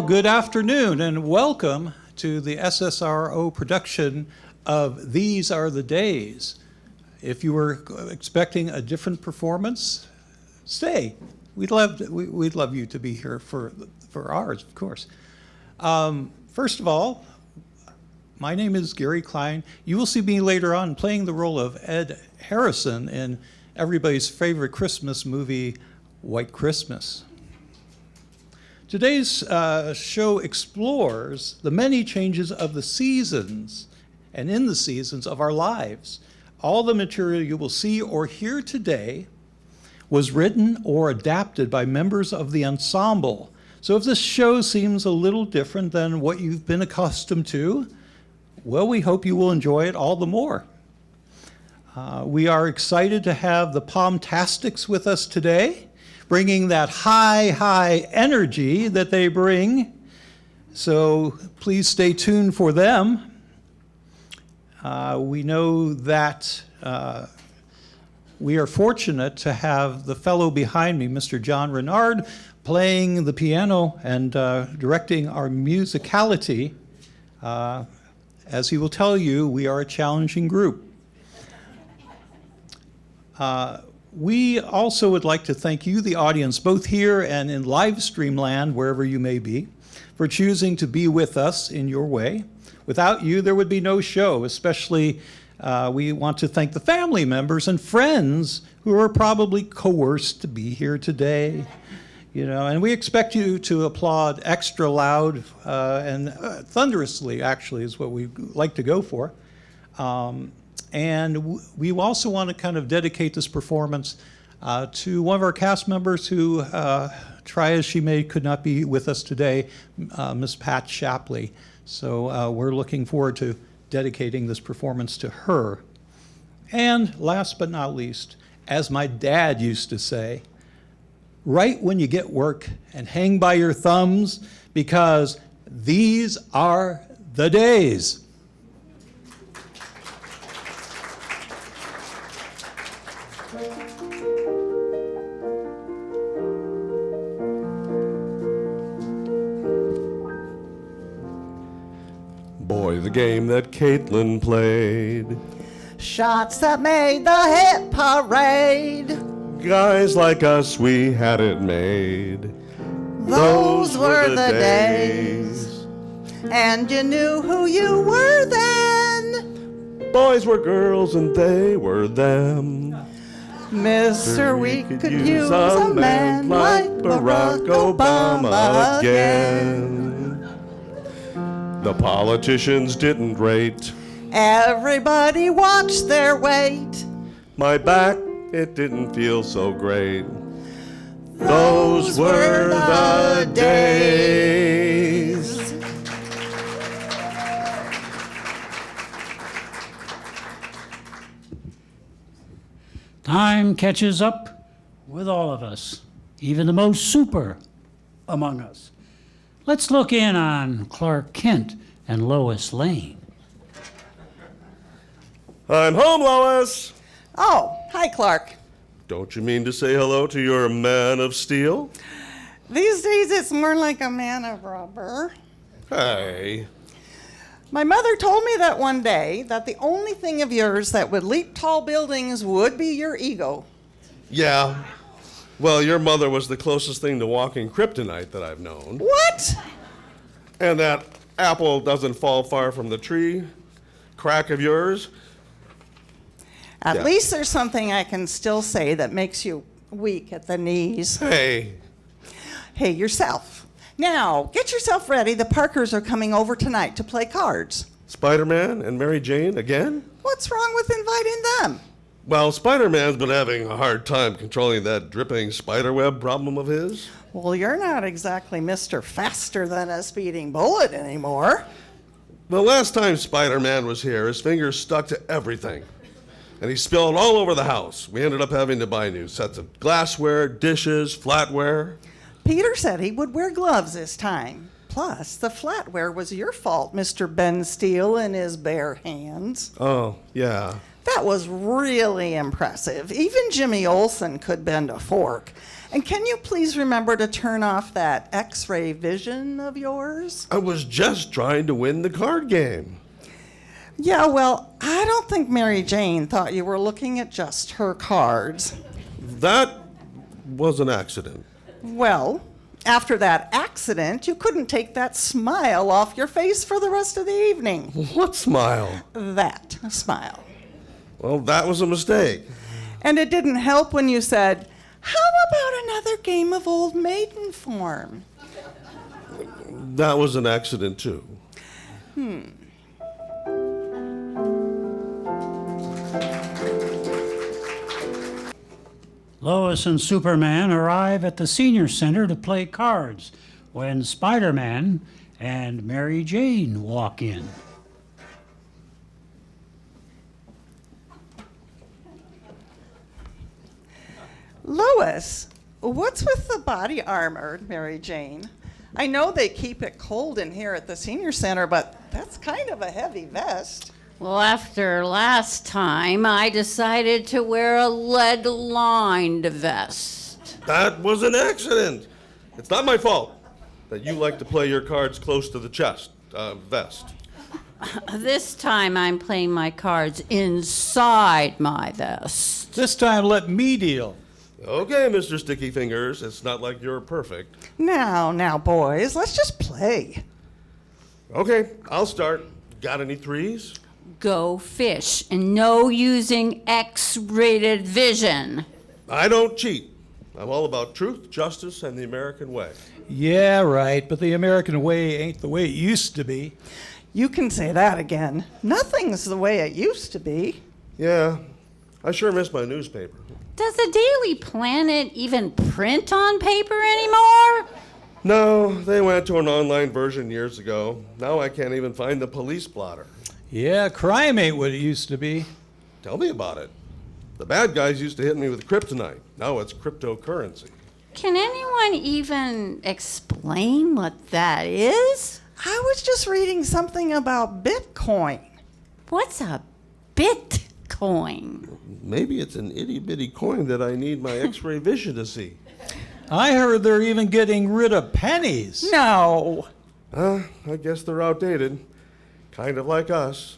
Well, good afternoon and welcome to the S.S.R.O production of These Are the Days. If you were expecting a different performance, stay. We'd love you to be here for ours, of course. First of all, my name is Gary Klein. You will see me later on playing the role of Ed Harrison in everybody's favorite Christmas movie, White Christmas. Today's show explores the many changes of the seasons and in the seasons of our lives. All the material you will see or hear today was written or adapted by members of the ensemble. So if this show seems a little different than what you've been accustomed to, well, we hope you will enjoy it all the more. We are excited to have the Palmtastics with us today, bringing that high energy that they bring. So please stay tuned for them. We know that we are fortunate to have the fellow behind me, Mr. John Renard, playing the piano and directing our musicality. As he will tell you, we are a challenging group. We also would like to thank you, the audience, both here and in live stream land, wherever you may be, for choosing to be with us in your way. Without you, there would be no show. Especially, we want to thank the family members and friends who are probably coerced to be here today. You know, and we expect you to applaud extra loud and thunderously, actually, is what we like to go for. And we also want to kind of dedicate this performance to one of our cast members who, try as she may, could not be with us today, Miss Pat Shapley. So we're looking forward to dedicating this performance to her. And last but not least, as my dad used to say, write when you get work and hang by your thumbs, because these are the days. Boy, the game that Caitlin played. Shots that made the hit parade. Guys like us, we had it made. Those were the days. And you knew who you were then. Boys were girls and they were them. Mister, we could use a man like Barack Obama again. The politicians didn't rate. Everybody watched their weight. My back, it didn't feel so great. Those were the days. Time catches up with all of us, even the most super among us. Let's look in on Clark Kent and Lois Lane. I'm home, Lois. Oh, hi, Clark. Don't you mean to say hello to your man of steel? These days it's more like a man of rubber. Hey. My mother told me that one day that the only thing of yours that would leap tall buildings would be your ego. Yeah. Well, your mother was the closest thing to walking kryptonite that I've known. What? And that apple doesn't fall far from the tree crack of yours. At least there's something I can still say that makes you weak at the knees. Hey. Hey, yourself. Now, get yourself ready. The Parkers are coming over tonight to play cards. Spider-Man and Mary Jane again? What's wrong with inviting them? Well, Spider-Man's been having a hard time controlling that dripping spiderweb problem of his. Well, you're not exactly Mr. Faster Than a Speeding Bullet anymore. The last time Spider-Man was here, his fingers stuck to everything. And he spilled all over the house. We ended up having to buy new sets of glassware, dishes, flatware. Peter said he would wear gloves this time. Plus, the flatware was your fault, Mr. Ben Steele and his bare hands. Oh, yeah. That was really impressive. Even Jimmy Olsen could bend a fork. And can you please remember to turn off that X-ray vision of yours? I was just trying to win the card game. Yeah, well, I don't think Mary Jane thought you were looking at just her cards. That was an accident. Well, after that accident, you couldn't take that smile off your face for the rest of the evening. What smile? That smile. Well, that was a mistake. And it didn't help when you said, "How about another game of Old Maiden Form?" That was an accident, too. Lois and Superman arrive at the senior center to play cards when Spider-Man and Mary Jane walk in. Lois, what's with the body armor, Mary Jane? I know they keep it cold in here at the senior center, but that's kind of a heavy vest. Well, after last time, I decided to wear a lead-lined vest. That was an accident. It's not my fault that you like to play your cards close to the chest, vest. This time, I'm playing my cards inside my vest. This time, let me deal. Okay, Mr. Sticky Fingers, it's not like you're perfect. Now, boys, let's just play. Okay, I'll start. Got any threes? Go fish, and no using X-rated vision. I don't cheat. I'm all about truth, justice, and the American way. Yeah, right, but the American way ain't the way it used to be. You can say that again. Nothing's the way it used to be. Yeah, I sure miss my newspaper. Does the Daily Planet even print on paper anymore? No, they went to an online version years ago. Now I can't even find the police blotter. Yeah, crime ain't what it used to be. Tell me about it. The bad guys used to hit me with kryptonite. Now it's cryptocurrency. Can anyone even explain what that is? I was just reading something about Bitcoin. What's a Bitcoin? Maybe it's an itty-bitty coin that I need my x-ray vision to see. I heard they're even getting rid of pennies. No. I guess they're outdated. Kind of like us.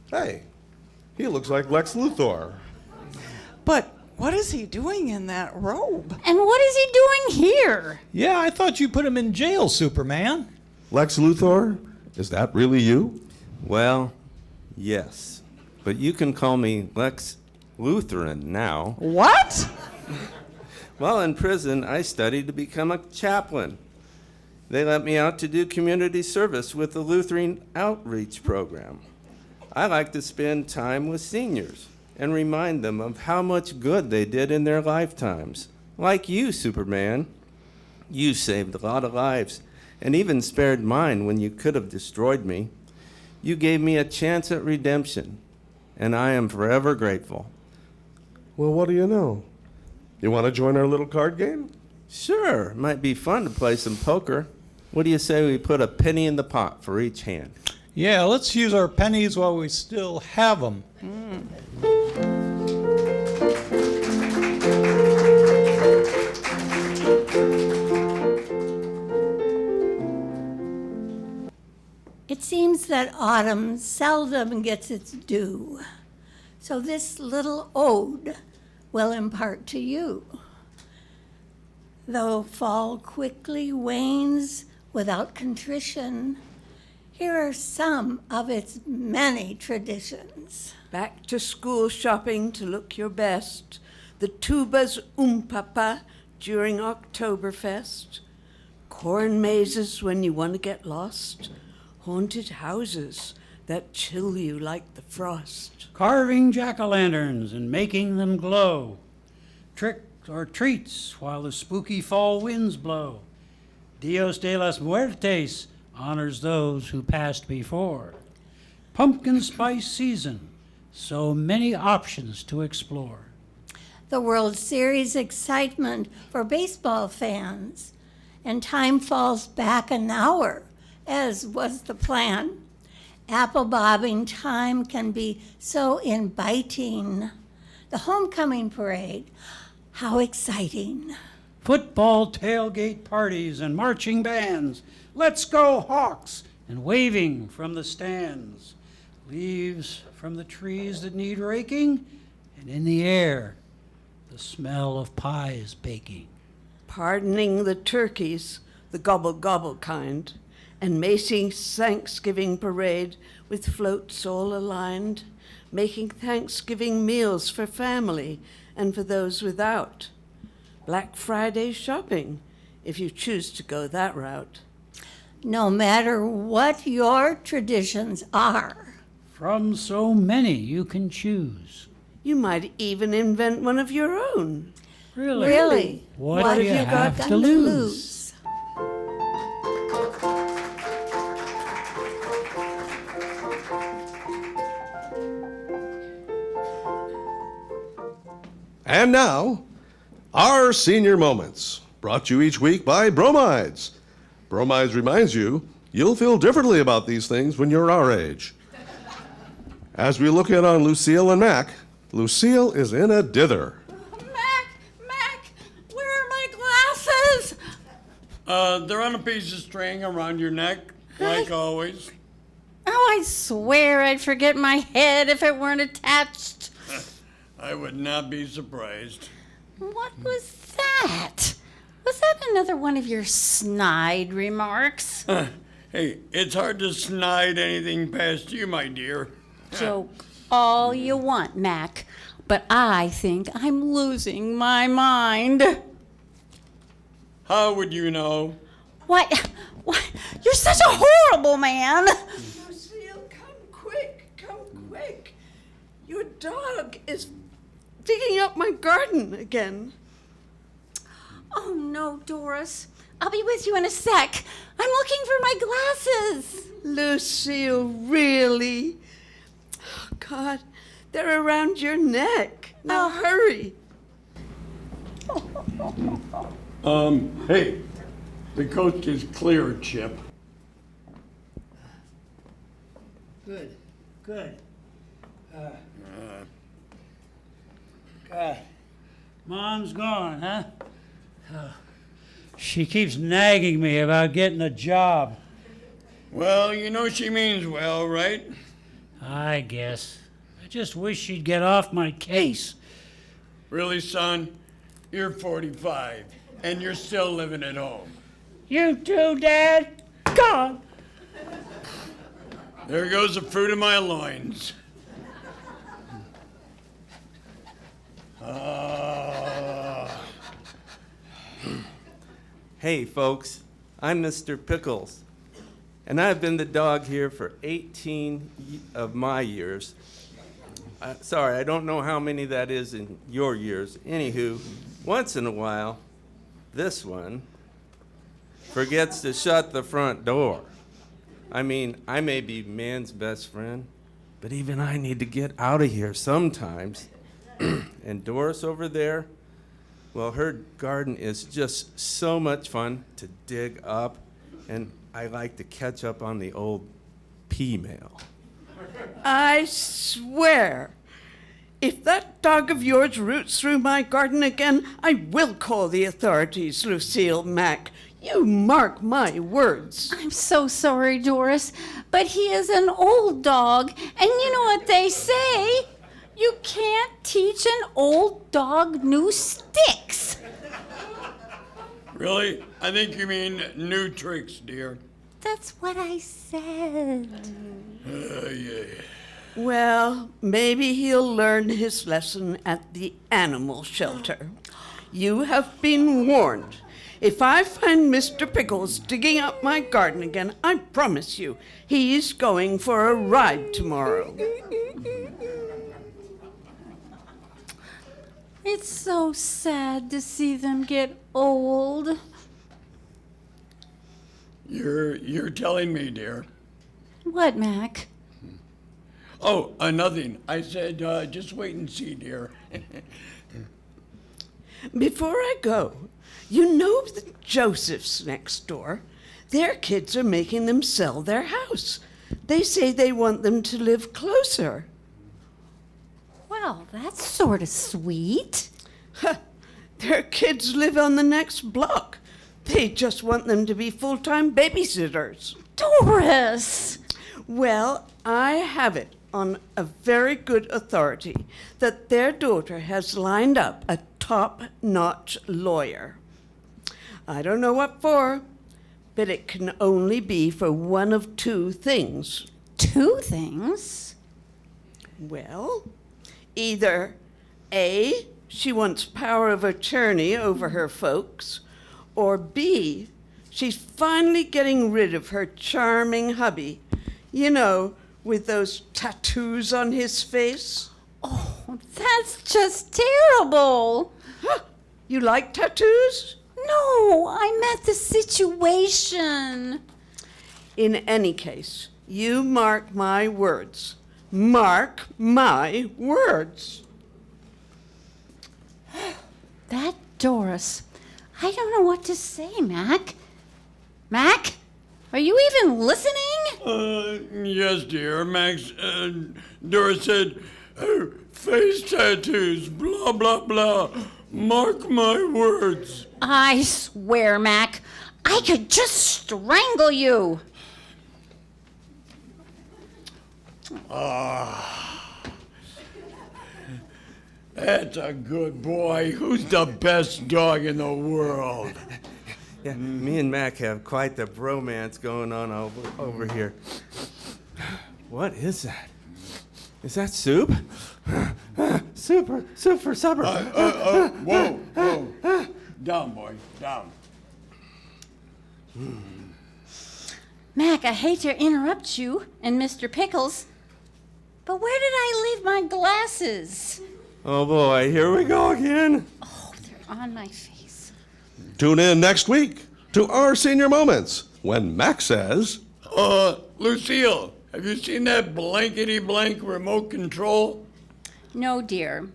Hey, he looks like Lex Luthor. But what is he doing in that robe? And what is he doing here? Yeah, I thought you put him in jail, Superman. Lex Luthor? Is that really you? Well, yes. But you can call me Lex Lutheran now. What? While in prison, I studied to become a chaplain. They let me out to do community service with the Lutheran Outreach Program. I like to spend time with seniors and remind them of how much good they did in their lifetimes. Like you, Superman. You saved a lot of lives and even spared mine when you could have destroyed me. You gave me a chance at redemption, and I am forever grateful. Well, what do you know? You want to join our little card game? Sure, might be fun to play some poker. What do you say we put a penny in the pot for each hand? Yeah, let's use our pennies while we still have them. It seems that autumn seldom gets its due, so this little ode will impart to you. Though fall quickly wanes without contrition, here are some of its many traditions. Back to school shopping to look your best. The tubas papa during Oktoberfest. Corn mazes when you want to get lost. Haunted houses that chill you like the frost. Carving jack-o'-lanterns and making them glow. Tricks or treats while the spooky fall winds blow. Dios de los Muertes honors those who passed before. Pumpkin spice season, so many options to explore. The World Series excitement for baseball fans, and time falls back an hour, as was the plan. Apple bobbing time can be so inviting. the homecoming parade. How exciting. Football tailgate parties and marching bands. Let's go Hawks! And waving from the stands. Leaves from the trees that need raking, and in the air, the smell of pies baking. Pardoning the turkeys, the gobble-gobble kind, and Macy's Thanksgiving parade with floats all aligned, making Thanksgiving meals for family and for those without. Black Friday shopping, if you choose to go that route. No matter what your traditions are. From so many you can choose. You might even invent one of your own. Really? What do you have to lose? And now, our senior moments, brought to you each week by Bromides. Bromides reminds you, you'll feel differently about these things when you're our age. As we look in on Lucille and Mac, Lucille is in a dither. Mac, where are my glasses? They're on a piece of string around your neck, like always. Oh, I swear I'd forget my head if it weren't attached. I would not be surprised. What was that? Was that another one of your snide remarks? Hey, it's hard to snide anything past you, my dear. Joke all you want, Mac, but I think I'm losing my mind. How would you know? What? You're such a horrible man. Lucille, come quick. Your dog is digging up my garden again. Oh, no, Doris. I'll be with you in a sec. I'm looking for my glasses. Lucille, really? Oh, God, they're around your neck. Now hurry. Hey, the coast is clear, Chip. Good. God, Mom's gone, huh? She keeps nagging me about getting a job. Well, you know she means well, right? I guess. I just wish she'd get off my case. Really, son? You're 45, and you're still living at home. You too, Dad? God! There goes the fruit of my loins. Hey, folks, I'm Mr. Pickles, and I've been the dog here for 18 of my years. Sorry, I don't know how many that is in your years. Anywho, once in a while, this one forgets to shut the front door. I mean, I may be man's best friend, but even I need to get out of here sometimes. And Doris over there, well, her garden is just so much fun to dig up, and I like to catch up on the old pea mail. I swear, if that dog of yours roots through my garden again, I will call the authorities, Lucille Mack. You mark my words. I'm so sorry, Doris, but he is an old dog, and you know what they say? You can't teach an old dog new sticks. Really? I think you mean new tricks, dear. That's what I said. Yeah. Well, maybe he'll learn his lesson at the animal shelter. You have been warned. If I find Mr. Pickles digging up my garden again, I promise you, he's going for a ride tomorrow. It's so sad to see them get old. You're telling me, dear. What, Mac? Oh, nothing. I said, just wait and see, dear. Before I go, you know the Josephs next door? Their kids are making them sell their house. They say they want them to live closer. Well, Well, that's sort of sweet. Their kids live on the next block. They just want them to be full-time babysitters. Doris! Well, I have it on a very good authority that their daughter has lined up a top-notch lawyer. I don't know what for, but it can only be for one of two things. Two things? Well, either A, she wants power of attorney over her folks, or B, she's finally getting rid of her charming hubby. You know, with those tattoos on his face. Oh, that's just terrible. Huh, you like tattoos? No, I meant the situation. In any case, you mark my words. Mark my words. That Doris. I don't know what to say, Mac. Mac? Are you even listening? Yes, dear. Max, Doris said, face tattoos, blah, blah, blah. Mark my words. I swear, Mac, I could just strangle you. That's a good boy. Who's the best dog in the world? Yeah, me and Mac have quite the bromance going on over here. What is that? Is that soup? Soup for supper. Whoa. Down, boy, down. Mac, I hate to interrupt you and Mr. Pickles, but where did I leave my glasses? Oh boy, here we go again. Oh, they're on my face. Tune in next week to Our Senior Moments when Mac says, Lucille, have you seen that blankety-blank remote control? No, dear.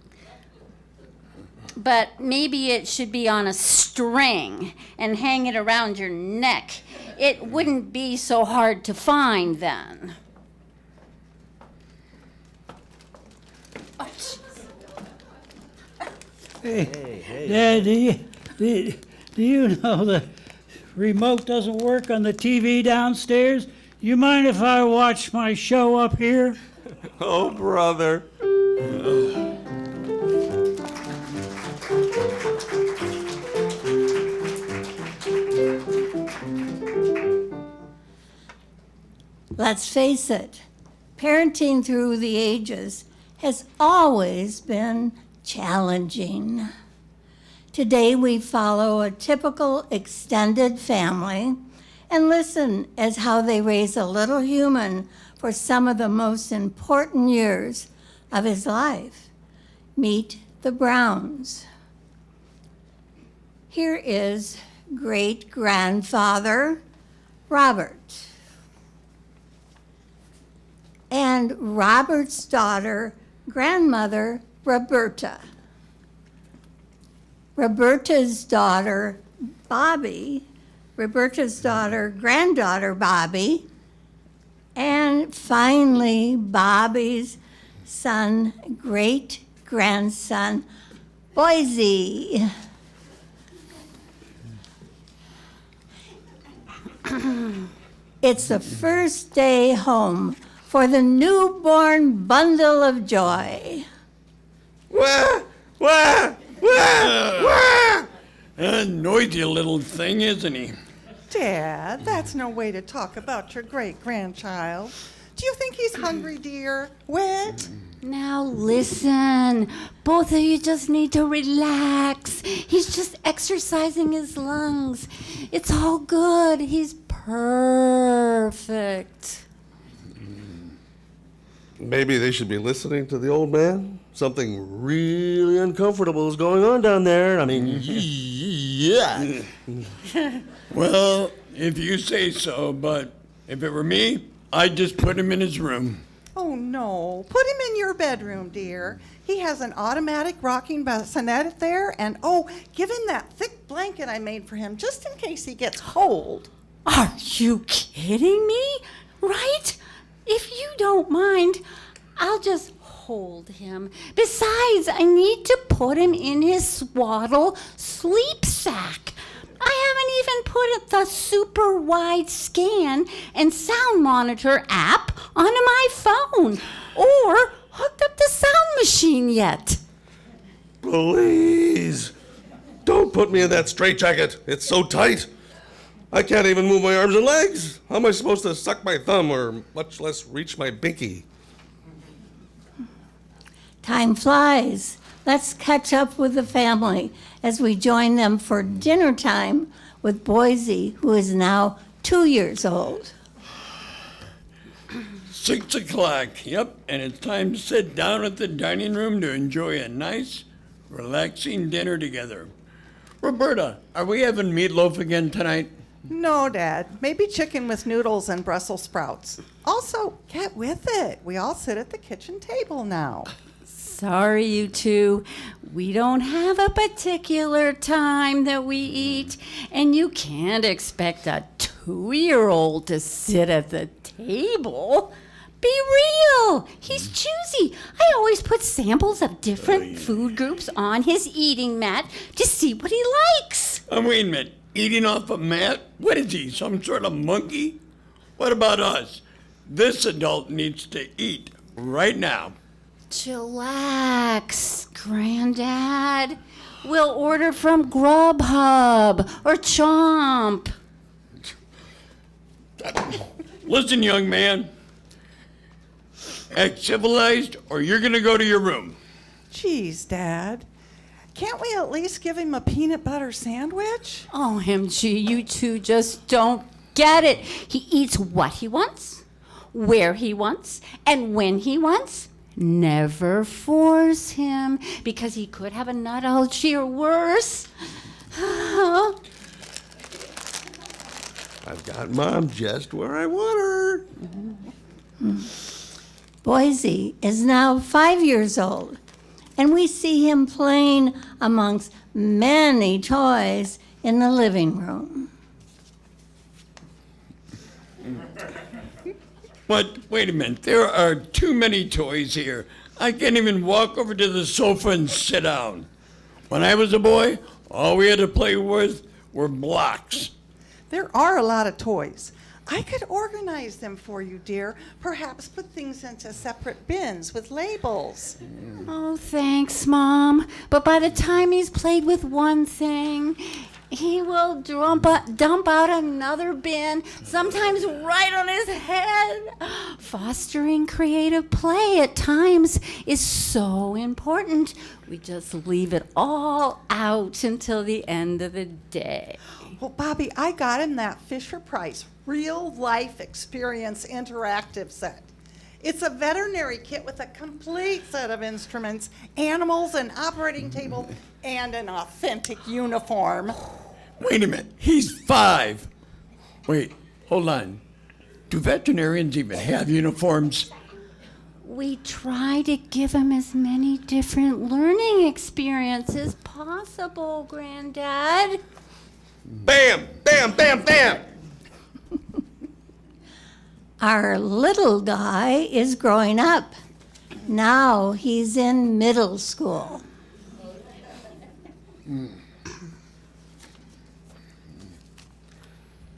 But maybe it should be on a string and hang it around your neck. It wouldn't be so hard to find then. Hey, Dad, do you know the remote doesn't work on the TV downstairs? You mind if I watch my show up here? Oh, brother. Let's face it, parenting through the ages has always been challenging. Today we follow a typical extended family and listen as how they raise a little human for some of the most important years of his life. Meet the Browns. Here is great-grandfather Robert and Robert's daughter, grandmother Roberta. Roberta's daughter, Bobby, Roberta's daughter, granddaughter, Bobby, and finally, Bobby's son, great-grandson, Boise. It's the first day home for the newborn bundle of joy. Wah! Wah! Wah! Wah! A noisy little thing, isn't he? Dad, that's no way to talk about your great-grandchild. Do you think he's hungry, dear? Wet? Now listen, both of you just need to relax. He's just exercising his lungs. It's all good. He's perfect. maybe they should be listening to the old man? Something really uncomfortable is going on down there. I mean, yeah. Well, if you say so, but if it were me, I'd just put him in his room. Oh, no. Put him in your bedroom, dear. He has an automatic rocking bassinet there, and oh, give him that thick blanket I made for him just in case he gets cold. Are you kidding me? Right? If you don't mind, I'll just hold him. Besides, I need to put him in his swaddle sleep sack. I haven't even put the super wide scan and sound monitor app onto my phone or hooked up the sound machine yet. Please, don't put me in that straitjacket. It's so tight. I can't even move my arms and legs. How am I supposed to suck my thumb or much less reach my binky? Time flies. Let's catch up with the family as we join them for dinner time with Boise, who is now 2 years old. 6 o'clock, yep, and it's time to sit down at the dining room to enjoy a nice, relaxing dinner together. Roberta, are we having meatloaf again tonight? No, Dad. Maybe chicken with noodles and Brussels sprouts. Also, get with it. We all sit at the kitchen table now. Sorry, you two. We don't have a particular time that we eat, and you can't expect a 2-year-old to sit at the table. Be real. He's choosy. I always put samples of different food groups on his eating mat to see what he likes. Wait a minute. Eating off a mat? What is he, some sort of monkey? What about us? This adult needs to eat right now. Chillax, Granddad. We'll order from Grubhub or Chomp. Listen, young man. Act civilized or you're going to go to your room. Geez, Dad. Can't we at least give him a peanut butter sandwich? OMG, you two just don't get it. He eats what he wants, where he wants, and when he wants. Never force him, because he could have a nut allergy or worse. I've got Mom just where I want her. Boise is now 5 years old, and we see him playing amongst many toys in the living room. But wait a minute, there are too many toys here. I can't even walk over to the sofa and sit down. When I was a boy, all we had to play with were blocks. There are a lot of toys. I could organize them for you, dear. Perhaps put things into separate bins with labels. Oh, thanks, Mom. But by the time he's played with one thing, he will dump out another bin, sometimes right on his head. Fostering creative play at times is so important. We just leave it all out until the end of the day. Well, Bobby, I got him that Fisher-Price real-life experience interactive set. It's a veterinary kit with a complete set of instruments, animals, an operating table, and an authentic uniform. Wait a minute, he's 5. Wait, hold on. Do veterinarians even have uniforms? We try to give him as many different learning experiences as possible, Granddad. Bam, bam, bam, bam. Our little guy is growing up. Now he's in middle school.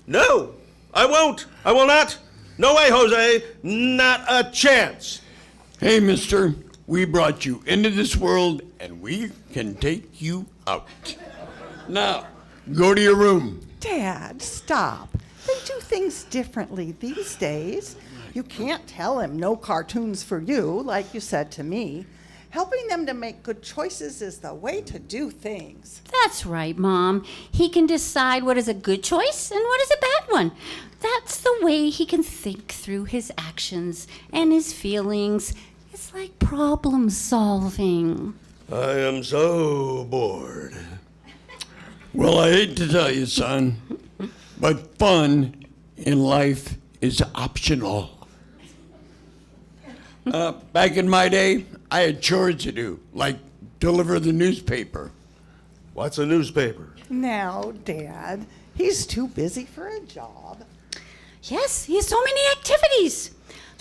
No, I won't. I will not. No way, Jose. Not a chance. Hey, mister, we brought you into this world and we can take you out. Now, go to your room. Dad, stop. They do things differently these days. You can't tell him no cartoons for you, like you said to me. Helping them to make good choices is the way to do things. That's right, Mom. He can decide what is a good choice and what is a bad one. That's the way he can think through his actions and his feelings. It's like problem solving. I am so bored. Well, I hate to tell you, son, but fun in life is optional. Back in my day, I had chores to do, like deliver the newspaper. What's a newspaper? Now, Dad, he's too busy for a job. Yes, he has so many activities.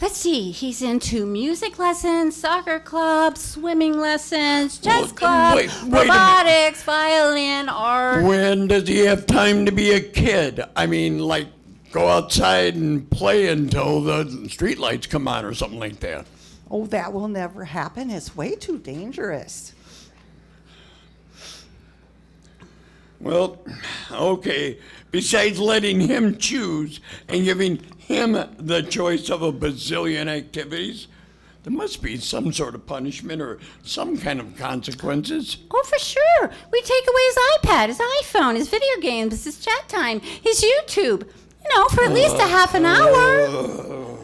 Let's see, he's into music lessons, soccer club, swimming lessons, chess Well, club, wait a minute. robotics, violin, art. When does he have time to be a kid? I mean, like, go outside and play until the streetlights come on or something like that. Oh, that will never happen. It's way too dangerous. Well, okay. Besides letting him choose and giving him the choice of a bazillion activities, there must be some sort of punishment or some kind of consequences. Oh, for sure. We take away his iPad, his iPhone, his video games, his chat time, his YouTube. For at least a half an hour.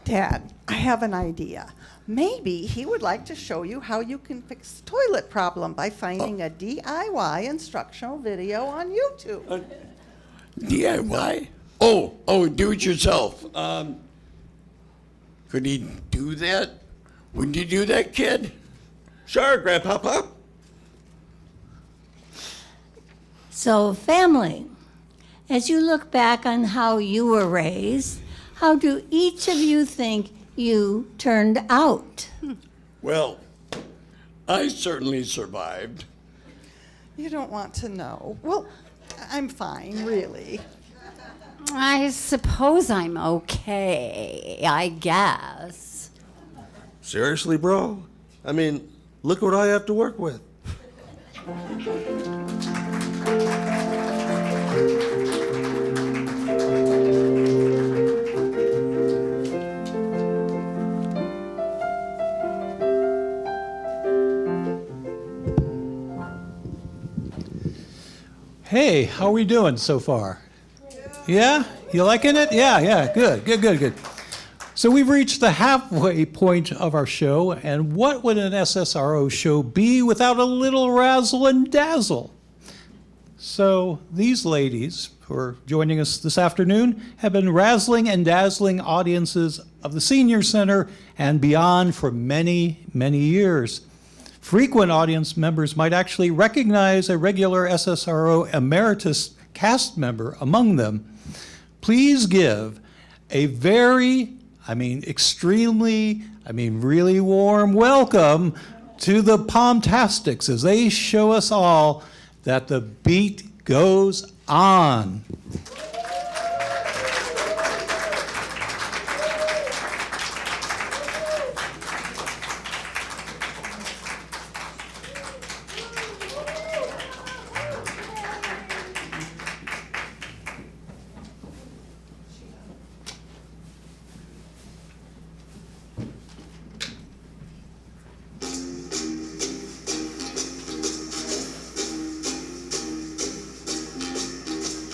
Dad, I have an idea. Maybe he would like to show you how you can fix the toilet problem by finding a DIY instructional video on YouTube. DIY? Oh, do it yourself. Could he do that? Would you do that, kid? Sure, Grandpapa. So, family, as you look back on how you were raised, how do each of you think you turned out? Well, I certainly survived. You don't want to know. Well, I'm fine, really. I suppose I'm okay, I guess. Seriously, bro? I mean, look what I have to work with. Hey, how are we doing so far? Yeah? You liking it? Yeah, good. So we've reached the halfway point of our show, and what would an S.S.R.O show be without a little razzle and dazzle? So these ladies who are joining us this afternoon have been razzling and dazzling audiences of the Senior Center and beyond for many, many years. Frequent audience members might actually recognize a regular S.S.R.O emeritus cast member among them. Please give a extremely, really warm welcome to the Palmtastics as they show us all that the beat goes on.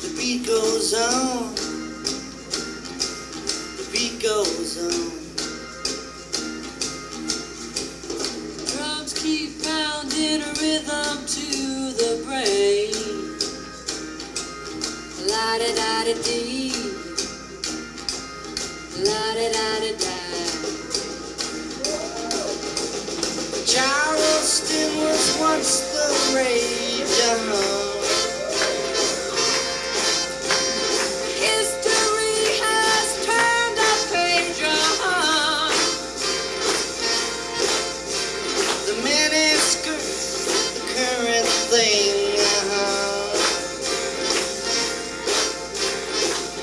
The beat goes on. The beat goes on. Drums keep pounding a rhythm to the brain. La-da-da-da-dee. La-da-da-da-da. Charleston was once the rage. History has turned a page. The miniskirt, the current thing.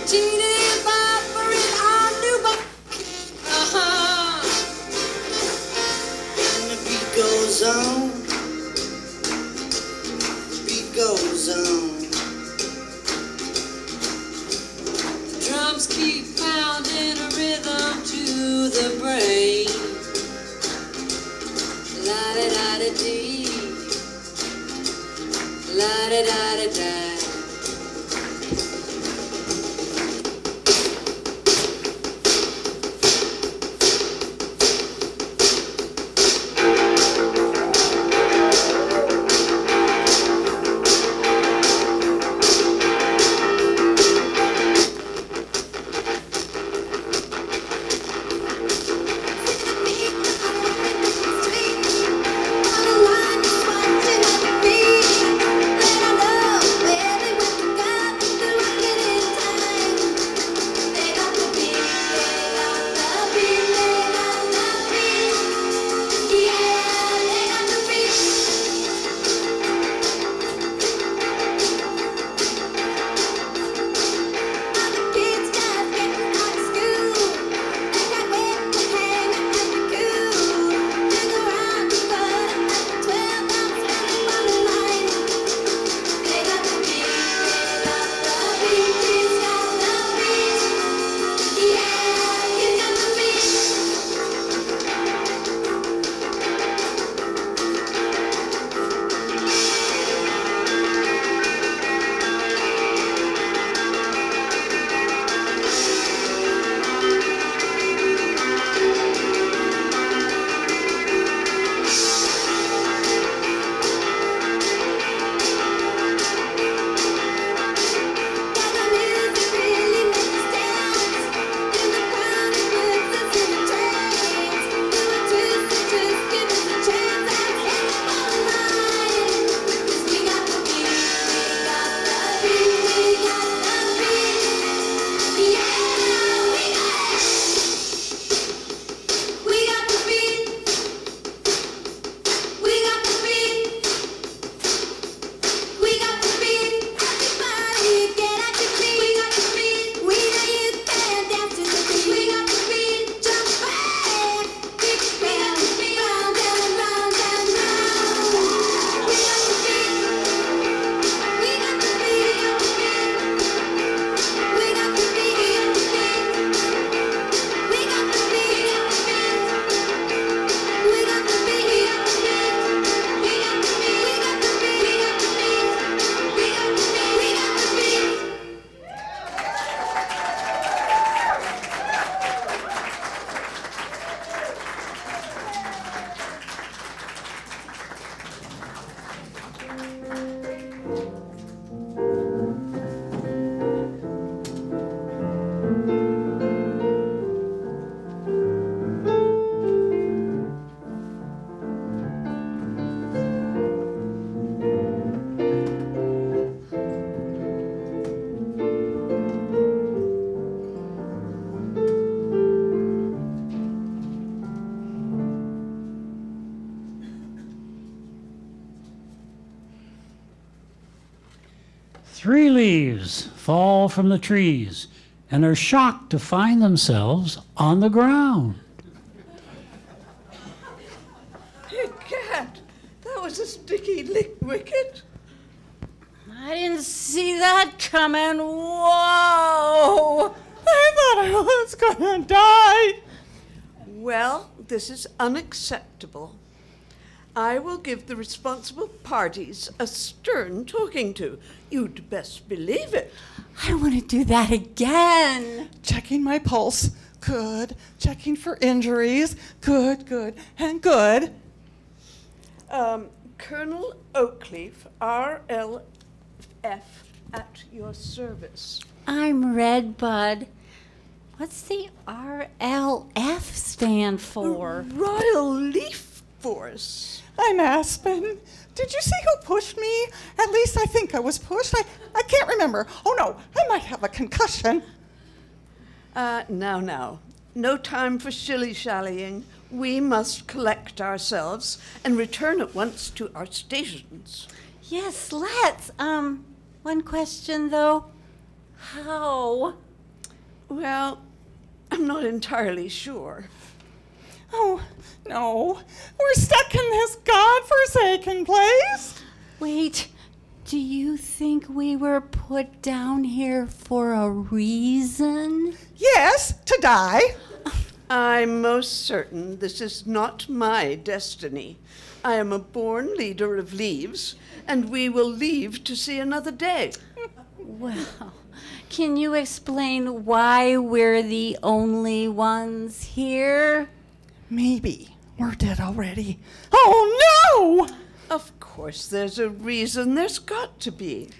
Teeny boppering on new buck. And the beat goes on. The beat goes 3 leaves fall from the trees and are shocked to find themselves on the ground. Egad, that was a sticky wicket. I didn't see that coming. Whoa! I thought I was gonna die. Well, this is unacceptable. I will give the responsible parties a stern talking to. You'd best believe it. I don't want to do that again. Checking my pulse. Good. Checking for injuries. Good, good, and good. Colonel Oakleaf, RLF, at your service. I'm Redbud. What's the RLF stand for? Royal Leaf Force. I'm Aspen. Did you see who pushed me? At least I think I was pushed. I can't remember. Oh no, I might have a concussion. Now. No time for shilly-shallying. We must collect ourselves and return at once to our stations. Yes, let's. One question though. How? Well, I'm not entirely sure. Oh no, we're stuck in this godforsaken place. Wait, do you think we were put down here for a reason? Yes, to die. I'm most certain this is not my destiny. I am a born leader of leaves, and we will leave to see another day. Well, can you explain why we're the only ones here? Maybe we're dead already. Oh no! Of course, there's a reason. There's got to be.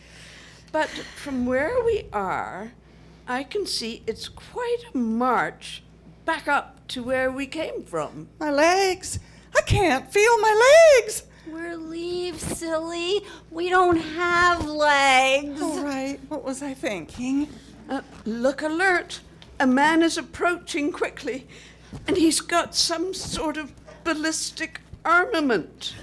But from where we are, I can see it's quite a march back up to where we came from. My legs. I can't feel my legs. We're leaves, silly. We don't have legs. All right, what was I thinking? Look alert. A man is approaching quickly, and he's got some sort of ballistic armament.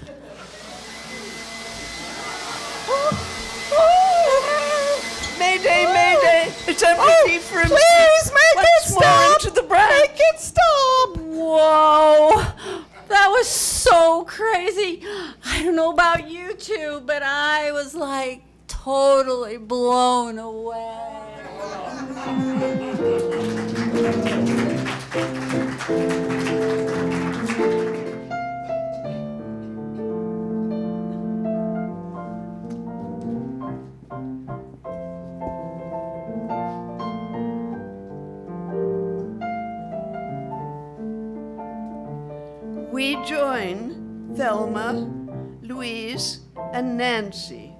Mayday, mayday! It's empty for him. Please make Once it more stop. into the branch. Make it stop. Whoa, that was so crazy. I don't know about you two, but I was like totally blown away. We join Thelma, Louise, and Nancy,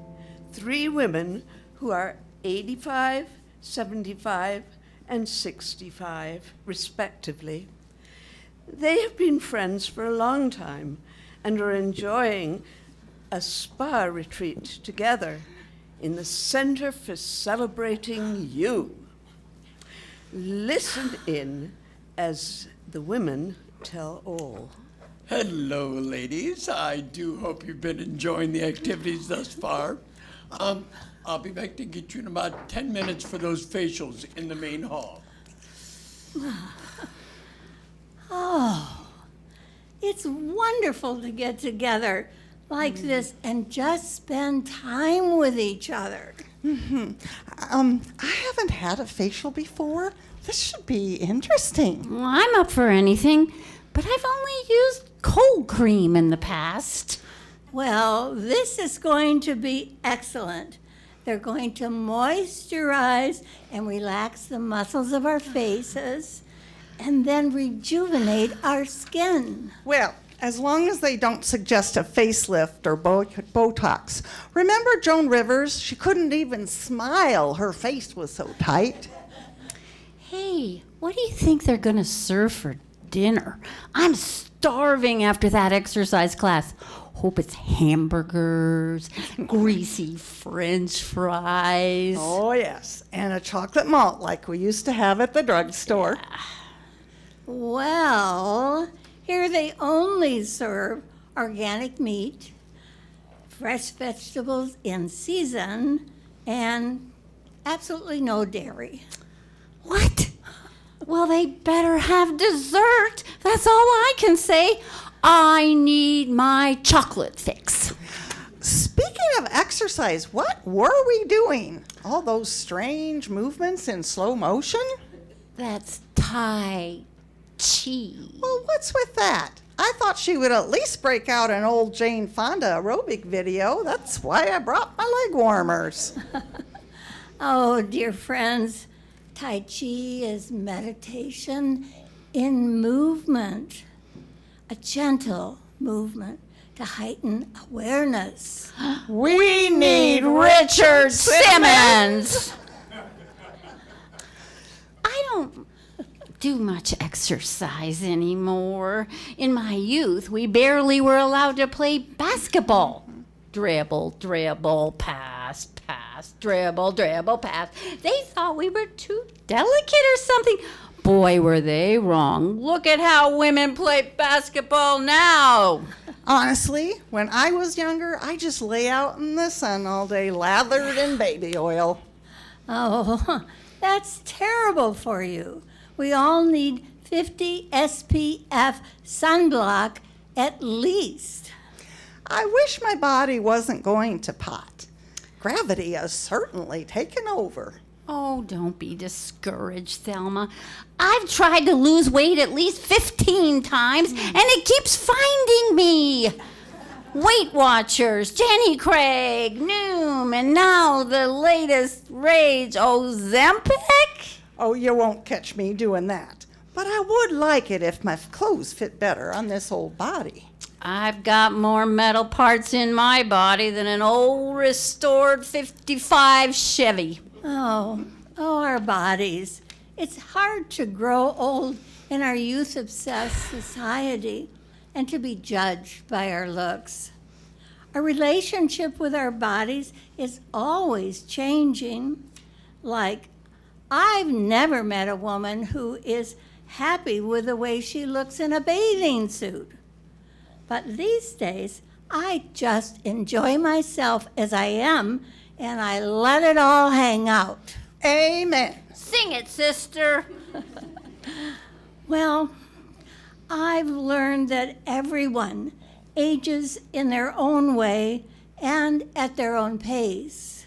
3 women who are 85, 75, and 65, respectively. They have been friends for a long time and are enjoying a spa retreat together in the Center for Celebrating You. Listen in as the women tell all. Hello, ladies. I do hope you've been enjoying the activities thus far. I'll be back to get you in about 10 minutes for those facials in the main hall. Oh, it's wonderful to get together like this and just spend time with each other. I haven't had a facial before. This should be interesting. Well, I'm up for anything, but I've only used cold cream in the past. Well, this is going to be excellent. They're going to moisturize and relax the muscles of our faces and then rejuvenate our skin. Well, as long as they don't suggest a facelift or Botox. Remember Joan Rivers? She couldn't even smile. Her face was so tight. Hey, what do you think they're going to serve for dinner? I'm starving after that exercise class. Hope it's hamburgers, greasy French fries. Oh, yes. And a chocolate malt like we used to have at the drugstore. Well, here they only serve organic meat, fresh vegetables in season, and absolutely no dairy. What? Well, they better have dessert. That's all I can say. I need my chocolate fix. Speaking of exercise, what were we doing? All those strange movements in slow motion? That's Tai Chi. Well, what's with that? I thought she would at least break out an old Jane Fonda aerobic video. That's why I brought my leg warmers. Oh, dear friends, Tai Chi is meditation in movement, a gentle movement to heighten awareness. We need Richard Simmons. I don't do much exercise anymore. In my youth, we barely were allowed to play basketball. Dribble, dribble, pass, pass, dribble, dribble, pass. They thought we were too delicate or something. Boy, were they wrong. Look at how women play basketball now. Honestly, when I was younger, I just lay out in the sun all day lathered in baby oil. Oh, that's terrible for you. We all need 50 SPF sunblock at least. I wish my body wasn't going to pot. Gravity has certainly taken over. Oh, don't be discouraged, Thelma. I've tried to lose weight at least 15 times, and it keeps finding me. Weight Watchers, Jenny Craig, Noom, and now the latest rage, Ozempic? Oh, you won't catch me doing that. But I would like it if my clothes fit better on this old body. I've got more metal parts in my body than an old restored 55 Chevy. Oh, our bodies. It's hard to grow old in our youth-obsessed society and to be judged by our looks. Our relationship with our bodies is always changing. Like, I've never met a woman who is happy with the way she looks in a bathing suit. But these days, I just enjoy myself as I am, and I let it all hang out. Amen. Sing it, sister. Well, I've learned that everyone ages in their own way and at their own pace.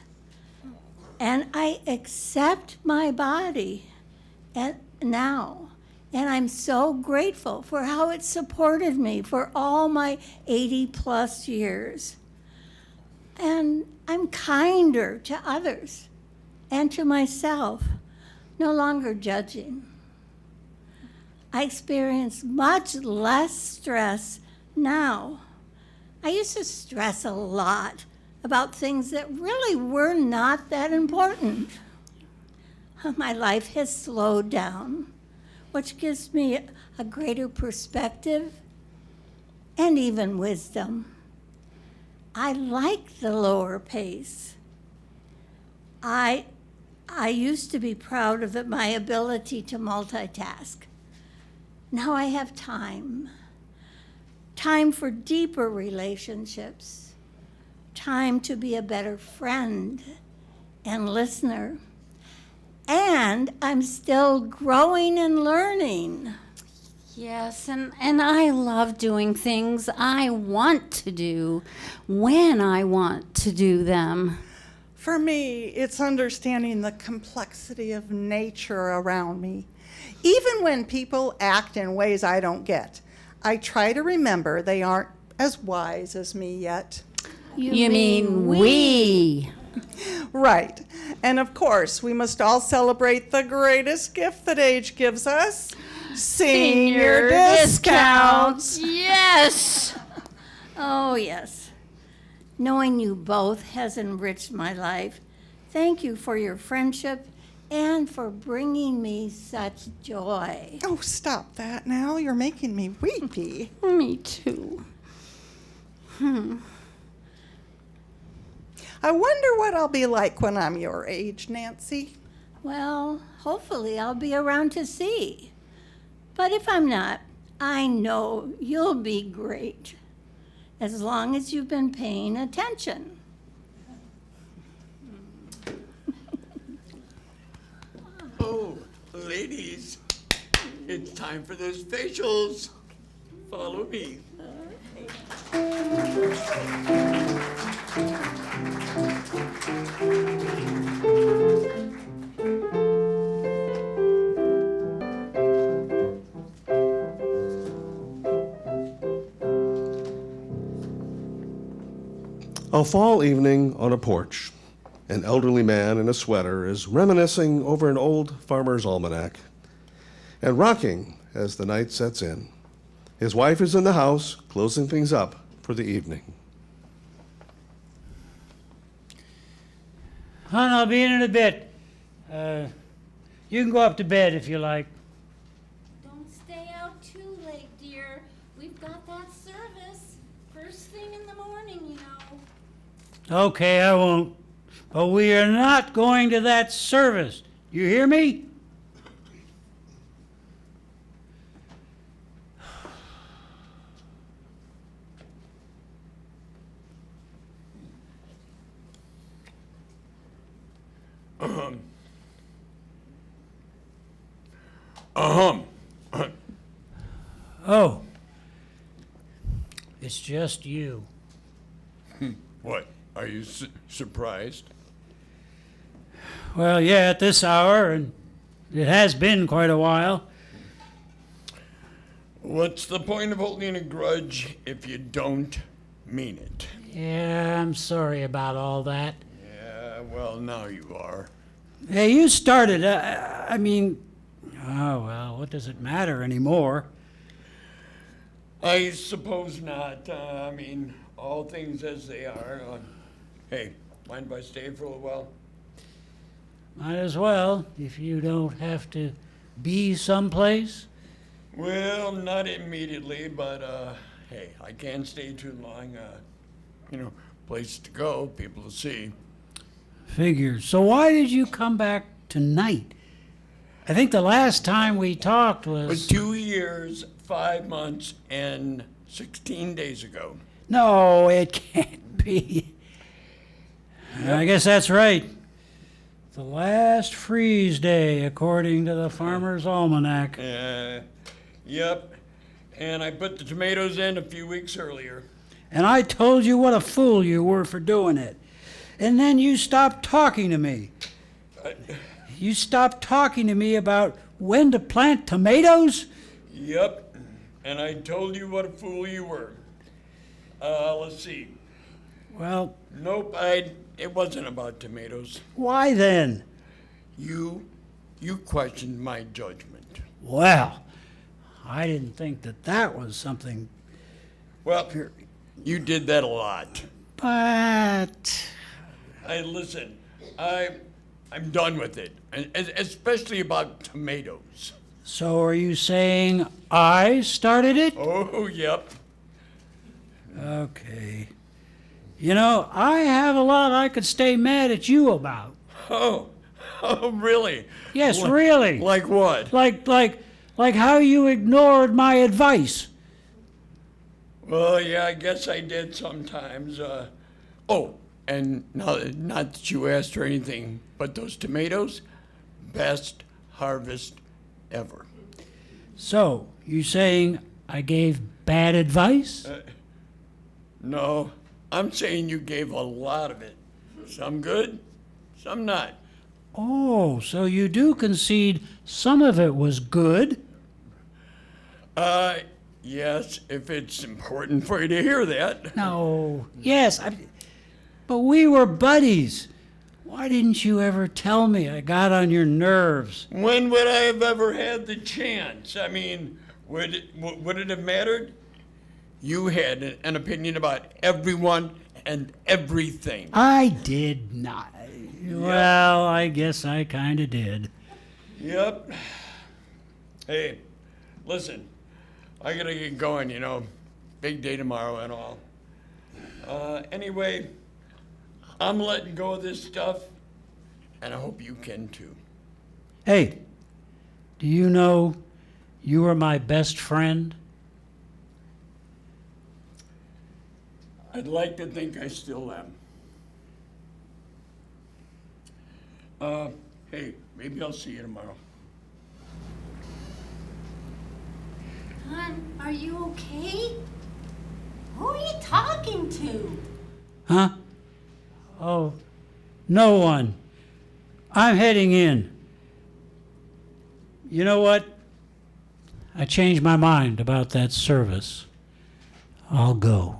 And I accept my body now. And I'm so grateful for how it supported me for all my 80-plus years. And I'm kinder to others and to myself, no longer judging. I experience much less stress now. I used to stress a lot about things that really were not that important. My life has slowed down, which gives me a greater perspective and even wisdom. I like the lower pace. I used to be proud of my ability to multitask. Now I have time for deeper relationships, time to be a better friend and listener. And I'm still growing and learning. Yes, and I love doing things I want to do when I want to do them. For me, it's understanding the complexity of nature around me. Even when people act in ways I don't get, I try to remember they aren't as wise as me yet. You mean we? Right. And of course, we must all celebrate the greatest gift that age gives us. Senior discounts. Yes. Oh, yes. Knowing you both has enriched my life. Thank you for your friendship and for bringing me such joy. Oh, stop that now. You're making me weepy. Me too. I wonder what I'll be like when I'm your age, Nancy. Well, hopefully I'll be around to see. But if I'm not, I know you'll be great, as long as you've been paying attention. Oh, ladies, it's time for those facials. Follow me. A fall evening on a porch. An elderly man in a sweater is reminiscing over an old farmer's almanac and rocking as the night sets in. His wife is in the house, closing things up for the evening. Hon, I'll be in a bit. You can go up to bed if you like. Don't stay out too late, dear. We've got that service first thing in the morning, you know. Okay, I won't. But we are not going to that service. You hear me? Oh. It's just you. What? Are you surprised? Well, yeah, at this hour, and it has been quite a while. What's the point of holding a grudge if you don't mean it? Yeah, I'm sorry about all that. Yeah, well, now you are. Hey, you started. I mean, oh, well, what does it matter anymore? I suppose not. I mean, all things as they are. Hey, mind if I stay for a little while? Might as well, if you don't have to be someplace. Well, not immediately, but hey, I can't stay too long. Place to go, people to see. Figures. So why did you come back tonight? I think the last time we talked But was... 2 years, 5 months, and 16 days ago. No, it can't be. I guess that's right. The last freeze day, according to the Farmer's Almanac. Yep. And I put the tomatoes in a few weeks earlier. And I told you what a fool you were for doing it. And then you stopped talking to me. You stopped talking to me about when to plant tomatoes? Yep. And I told you what a fool you were. Let's see. Well, Nope, it wasn't about tomatoes. why then? You questioned my judgment. Well, I didn't think that was something. Well, you did that a lot. But Listen, I'm done with it, and especially about tomatoes. so are you saying I started it? Oh, yep. Okay. You know, I have a lot I could stay mad at you about. Oh, really? Yes, really. Like what? Like how you ignored my advice. Well, yeah, I guess I did sometimes. And not that you asked or anything, but those tomatoes, best harvest ever. So, you saying I gave bad advice? No, I'm saying you gave a lot of it. Some good, some not. Oh, so you do concede some of it was good? Yes, if it's important for you to hear that. No. Yes, but we were buddies. Why didn't you ever tell me I got on your nerves? When would I have ever had the chance? I mean, would it have mattered? You had an opinion about everyone and everything. I did not. Well, I guess I kind of did. Yep. Hey, listen, I gotta get going, Big day tomorrow and all. Anyway, I'm letting go of this stuff, and I hope you can too. Hey, do you know you are my best friend? I'd like to think I still am. Hey, Maybe I'll see you tomorrow. Hon, are you okay? Who are you talking to? Huh? Oh, no one. I'm heading in. You know what? I changed my mind about that service. I'll go.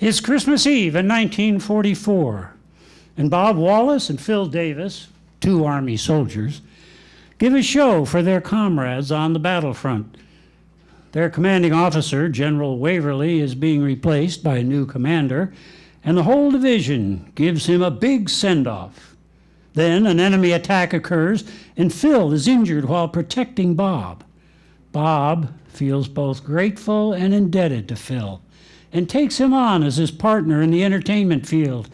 It's Christmas Eve in 1944, and Bob Wallace and Phil Davis, two Army soldiers, give a show for their comrades on the battlefront. Their commanding officer, General Waverly, is being replaced by a new commander, and the whole division gives him a big send-off. Then an enemy attack occurs, and Phil is injured while protecting Bob. Bob feels both grateful and indebted to Phil, and takes him on as his partner in the entertainment field,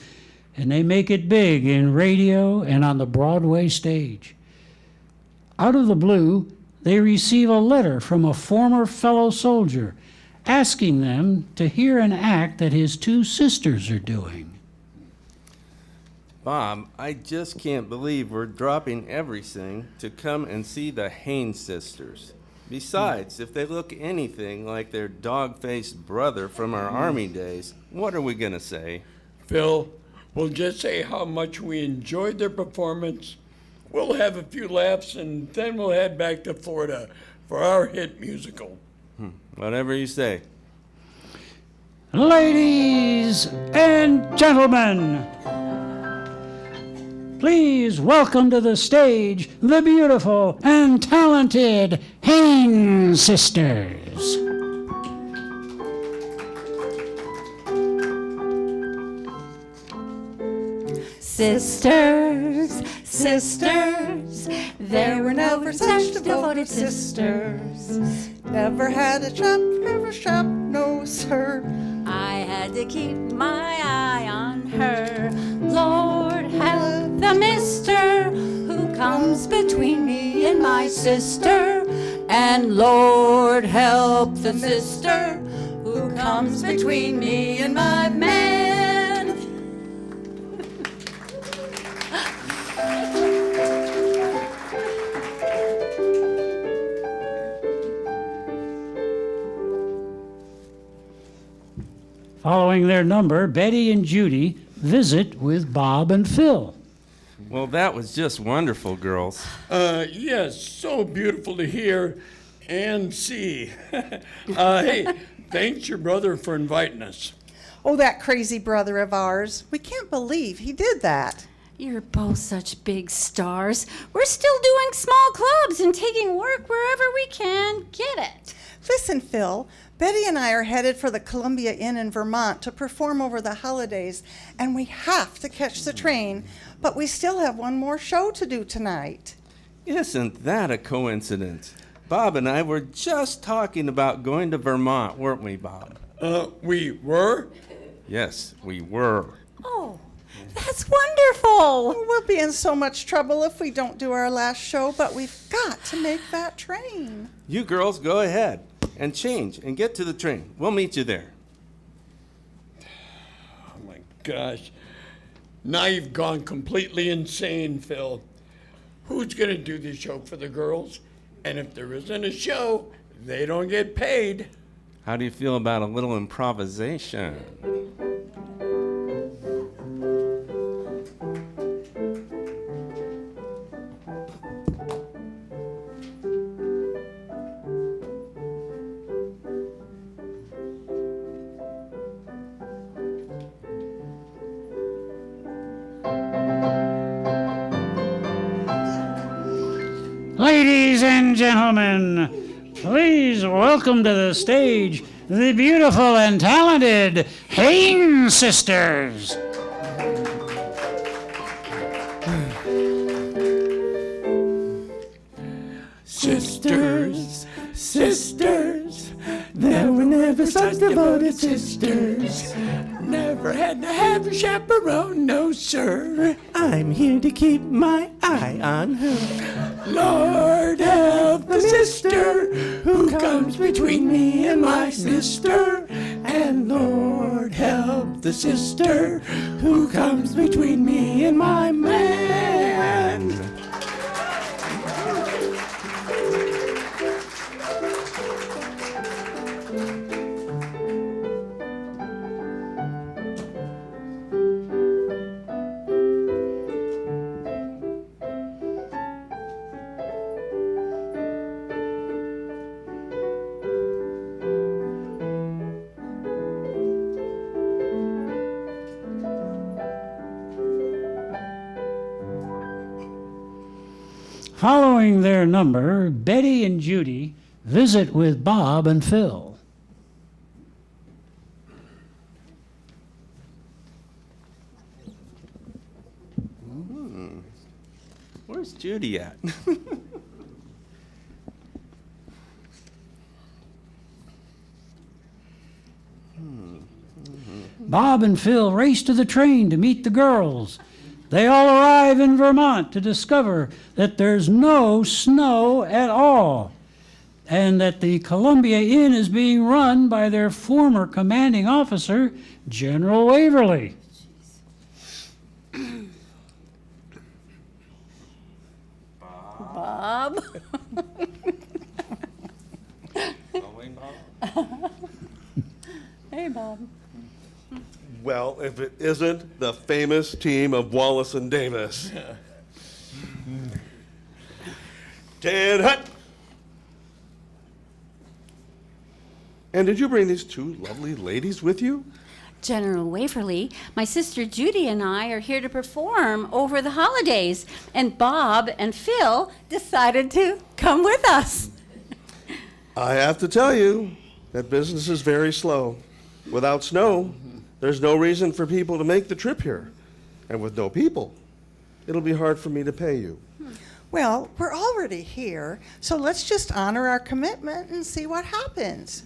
and they make it big in radio and on the Broadway stage. Out of the blue, they receive a letter from a former fellow soldier asking them to hear an act that his two sisters are doing. Bob, I just can't believe we're dropping everything to come and see the Haynes sisters. Besides, if they look anything like their dog-faced brother from our Army days, what are we going to say? Phil, we'll just say how much we enjoyed their performance. We'll have a few laughs, and then we'll head back to Florida for our hit musical. Whatever you say. Ladies and gentlemen, please welcome to the stage the beautiful and talented Haynes sisters. Sisters, sisters, there were never such devoted sisters. Never had a chop, never shop, no sir. I had to keep my eye on her. Lord help the mister who comes between me and my sister. And Lord help the sister who comes between me and my man. Following their number, Betty and Judy visit with Bob and Phil. Well, that was just wonderful, girls. Yes, so beautiful to hear and see. Hey, thanks your brother for inviting us. Oh, that crazy brother of ours. We can't believe he did that. You're both such big stars. We're still doing small clubs and taking work wherever we can get it. Listen, Phil, Betty and I are headed for the Columbia Inn in Vermont to perform over the holidays, and we have to catch the train, but we still have one more show to do tonight. Isn't that a coincidence? Bob and I were just talking about going to Vermont, weren't we, Bob? We were? Yes, we were. Oh, that's wonderful. We'll be in so much trouble if we don't do our last show, but we've got to make that train. You girls go ahead and change and get to the train. We'll meet you there. Oh my gosh. Now you've gone completely insane, Phil. Who's going to do the show for the girls? And if there isn't a show, they don't get paid. How do you feel about a little improvisation? gentlemen, please welcome to the stage the beautiful and talented Haynes sisters. Sisters, sisters, there were never such devoted sisters. Never had to have a chaperone, no sir. I'm here to keep my eye on her. Lord help the sister who comes between me and my sister. And Lord help the sister who comes between me and my man. Following their number, Betty and Judy visit with Bob and Phil. Where's Judy at? Bob and Phil race to the train to meet the girls. They all arrive in Vermont to discover that there's no snow at all, and that the Columbia Inn is being run by their former commanding officer, General Waverly. Bob? Hey, Bob. Well, if it isn't the famous team of Wallace and Davis. Ted Hutt! And did you bring these two lovely ladies with you? General Waverly, my sister Judy and I are here to perform over the holidays, and Bob and Phil decided to come with us. I have to tell you that business is very slow. Without snow, there's no reason for people to make the trip here. And with no people, it'll be hard for me to pay you. Well, we're already here, so let's just honor our commitment and see what happens.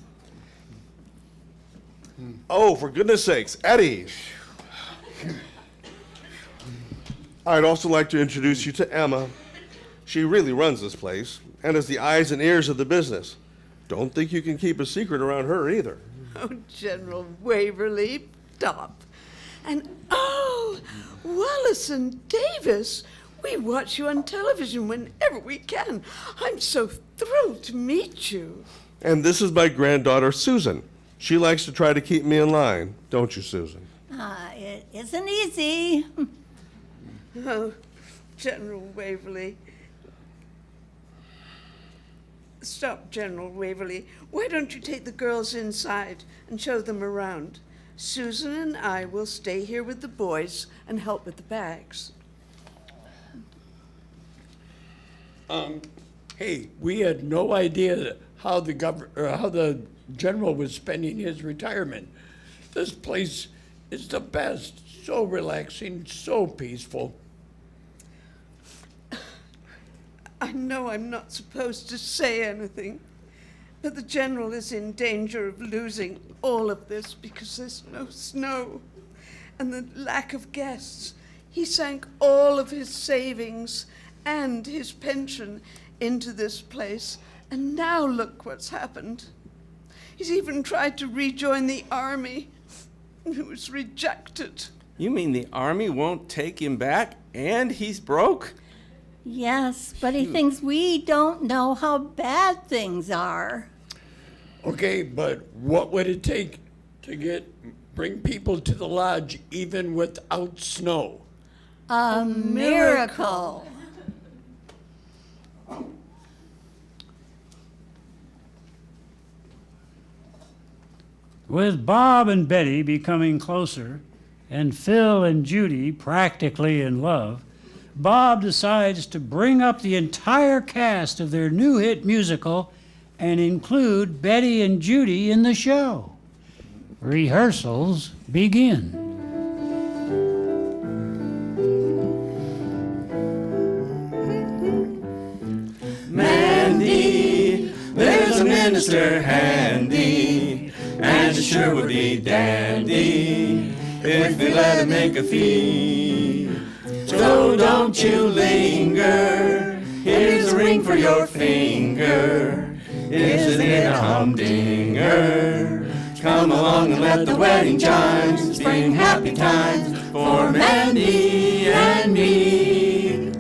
Oh, for goodness sakes, Eddie. I'd also like to introduce you to Emma. She really runs this place and is the eyes and ears of the business. Don't think you can keep a secret around her either. Oh, General Waverly, stop. And oh, Wallace and Davis, we watch you on television whenever we can. I'm so thrilled to meet you. And this is my granddaughter, Susan. She likes to try to keep me in line, don't you, Susan? It isn't easy. Oh, General Waverly. Stop, General Waverly. Why don't you take the girls inside and show them around? Susan and I will stay here with the boys and help with the bags. Hey, we had no idea how the general was spending his retirement. This place is the best, so relaxing, so peaceful. I know I'm not supposed to say anything, but the general is in danger of losing all of this because there's no snow and the lack of guests. He sank all of his savings and his pension into this place, and now look what's happened. He's even tried to rejoin the army. He was rejected. You mean the army won't take him back and he's broke? Yes, but he thinks we don't know how bad things are. Okay, but what would it take to bring people to the lodge even without snow? A miracle. With Bob and Betty becoming closer, and Phil and Judy practically in love, Bob decides to bring up the entire cast of their new hit musical and include Betty and Judy in the show. Rehearsals begin. Mandy, there's a minister handy, and it sure would be dandy if we let him make a fee. So don't you linger, here's a ring for your finger. Isn't it a humdinger? Come along and let the wedding chimes bring happy times for Mandy and me.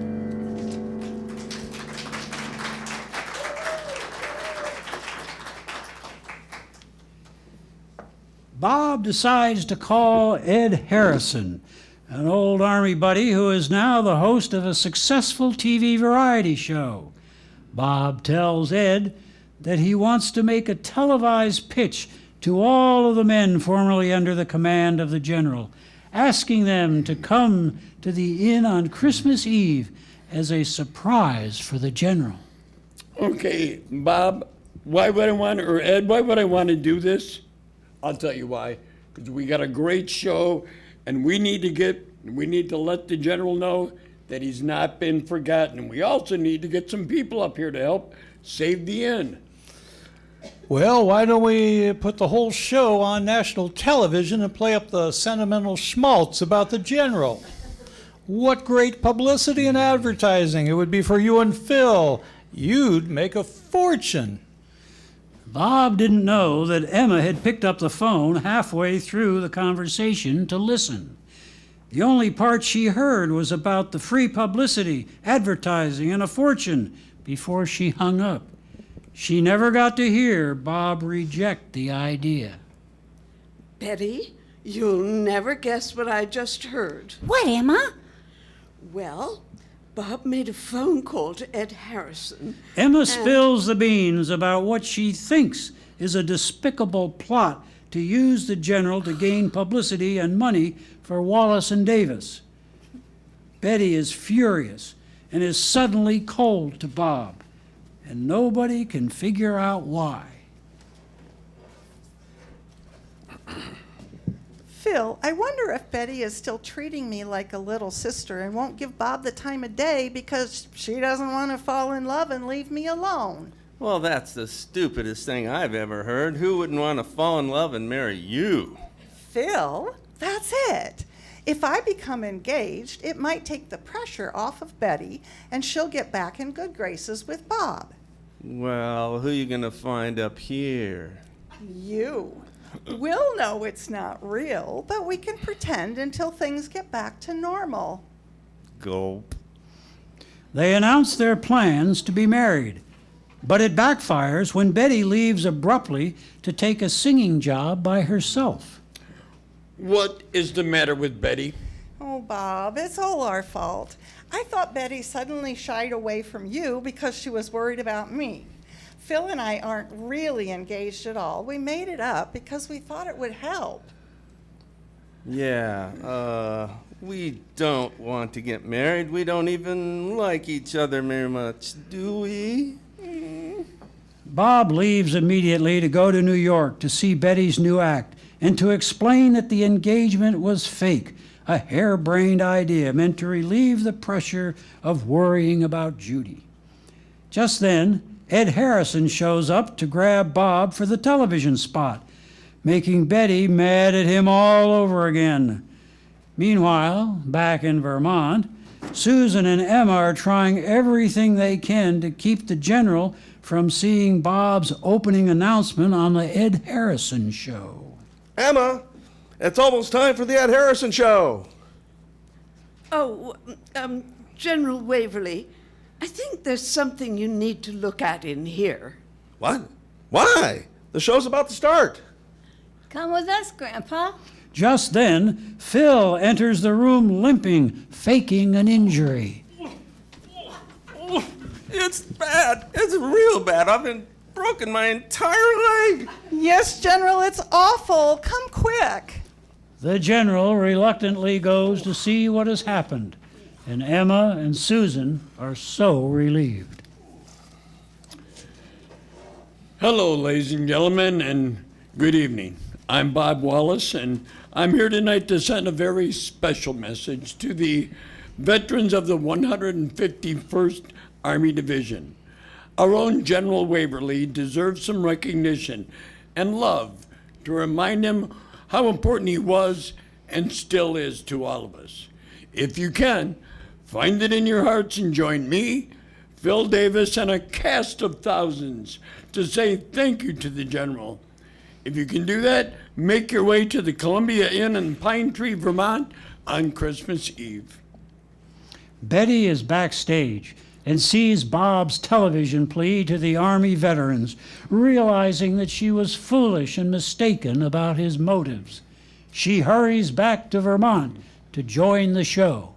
Bob decides to call Ed Harrison, an old Army buddy who is now the host of a successful TV variety show. Bob tells Ed that he wants to make a televised pitch to all of the men formerly under the command of the general, asking them to come to the inn on Christmas Eve as a surprise for the general. Okay, Bob, why would I want, or Ed, why would I want to do this? I'll tell you why. Because we got a great show, and we need to let the general know that he's not been forgotten. We also need to get some people up here to help save the inn. Well, why don't we put the whole show on national television and play up the sentimental schmaltz about the general? What great publicity and advertising it would be for you and Phil. You'd make a fortune. Bob didn't know that Emma had picked up the phone halfway through the conversation to listen. The only part she heard was about the free publicity, advertising, and a fortune before she hung up. She never got to hear Bob reject the idea. Betty, you'll never guess what I just heard. What, Emma? Well, Bob made a phone call to Ed Harrison. Emma spills the beans about what she thinks is a despicable plot to use the general to gain publicity and money for Wallace and Davis. Betty is furious and is suddenly cold to Bob, and nobody can figure out why. Phil, I wonder if Betty is still treating me like a little sister and won't give Bob the time of day because she doesn't want to fall in love and leave me alone. Well, that's the stupidest thing I've ever heard. Who wouldn't want to fall in love and marry you? Phil, that's it. If I become engaged, it might take the pressure off of Betty and she'll get back in good graces with Bob. Well, who you gonna find up here? You. We'll know it's not real, but we can pretend until things get back to normal. Gulp. They announce their plans to be married, but it backfires when Betty leaves abruptly to take a singing job by herself. What is the matter with Betty? Oh, Bob, it's all our fault. I thought Betty suddenly shied away from you because she was worried about me. Phil and I aren't really engaged at all. We made it up because we thought it would help. Yeah, we don't want to get married. We don't even like each other very much, do we? Bob leaves immediately to go to New York to see Betty's new act and to explain that the engagement was fake, a harebrained idea meant to relieve the pressure of worrying about Judy. Just then, Ed Harrison shows up to grab Bob for the television spot, making Betty mad at him all over again. Meanwhile, back in Vermont, Susan and Emma are trying everything they can to keep the general from seeing Bob's opening announcement on the Ed Harrison show. Emma, it's almost time for the Ed Harrison show. Oh, General Waverly, I think there's something you need to look at in here. What? Why? The show's about to start. Come with us, Grandpa. Just then, Phil enters the room limping, faking an injury. It's bad. It's real bad. I've been broken my entire leg. Yes, General, it's awful. Come quick. The general reluctantly goes to see what has happened. and Emma and Susan are so relieved. Hello, ladies and gentlemen, and good evening. I'm Bob Wallace, and I'm here tonight to send a very special message to the veterans of the 151st Army Division. Our own General Waverly deserves some recognition and love to remind him how important he was and still is to all of us. If you can, find it in your hearts and join me, Phil Davis, and a cast of thousands to say thank you to the General. If you can do that, make your way to the Columbia Inn in Pine Tree, Vermont on Christmas Eve. Betty is backstage and sees Bob's television plea to the Army veterans, realizing that she was foolish and mistaken about his motives. She hurries back to Vermont to join the show.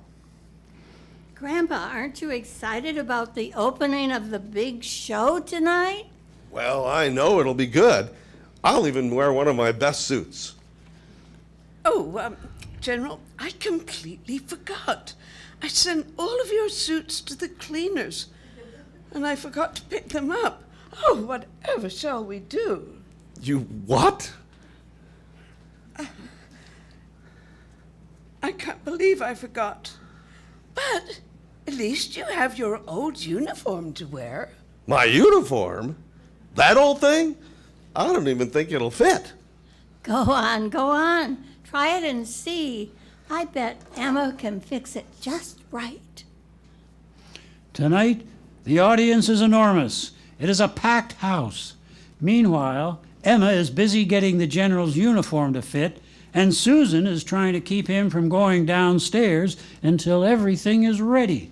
Grandpa, aren't you excited about the opening of the big show tonight? Well, I know it'll be good. I'll even wear one of my best suits. Oh, General, I completely forgot. I sent all of your suits to the cleaners, and I forgot to pick them up. Oh, whatever shall we do? You what? I can't believe I forgot. But at least you have your old uniform to wear. My uniform? That old thing? I don't even think it'll fit. Go on, go on. Try it and see. I bet Emma can fix it just right. Tonight, the audience is enormous. It is a packed house. Meanwhile, Emma is busy getting the General's uniform to fit, and Susan is trying to keep him from going downstairs until everything is ready.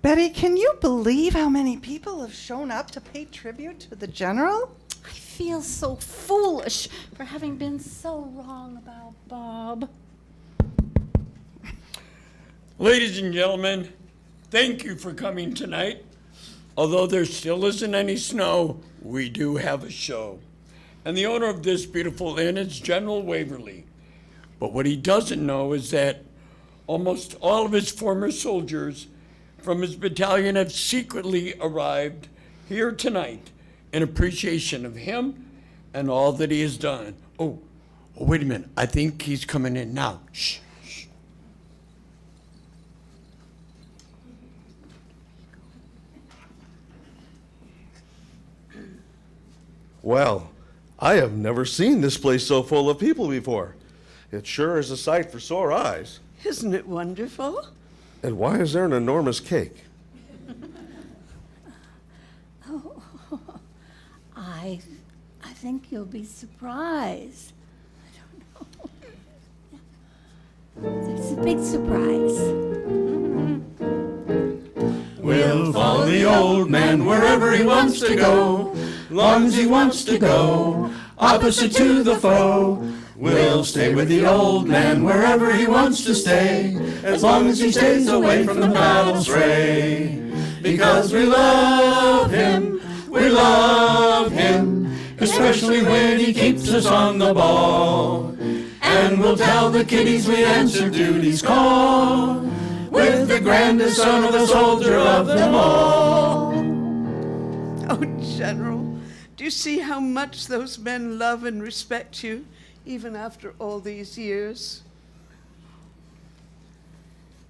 Betty, can you believe how many people have shown up to pay tribute to the General? I feel so foolish for having been so wrong about Bob. Ladies and gentlemen, thank you for coming tonight. Although there still isn't any snow, we do have a show. And the owner of this beautiful inn is General Waverly. But what he doesn't know is that almost all of his former soldiers from his battalion have secretly arrived here tonight in appreciation of him and all that he has done. Oh, wait a minute. I think he's coming in now. Shh. Well, I have never seen this place so full of people before. It sure is a sight for sore eyes. Isn't it wonderful? And why is there an enormous cake? Oh, I think you'll be surprised. I don't know. There's a big surprise. We'll follow the old man wherever he wants to go, long as he wants to go, opposite to the foe. We'll stay with the old man wherever he wants to stay, as long as he stays away from the battle's fray. Because we love him, especially when he keeps us on the ball. And we'll tell the kiddies we answer duty's call, with the grandest son of a soldier of them all. Oh, General, do you see how much those men love and respect you, even after all these years?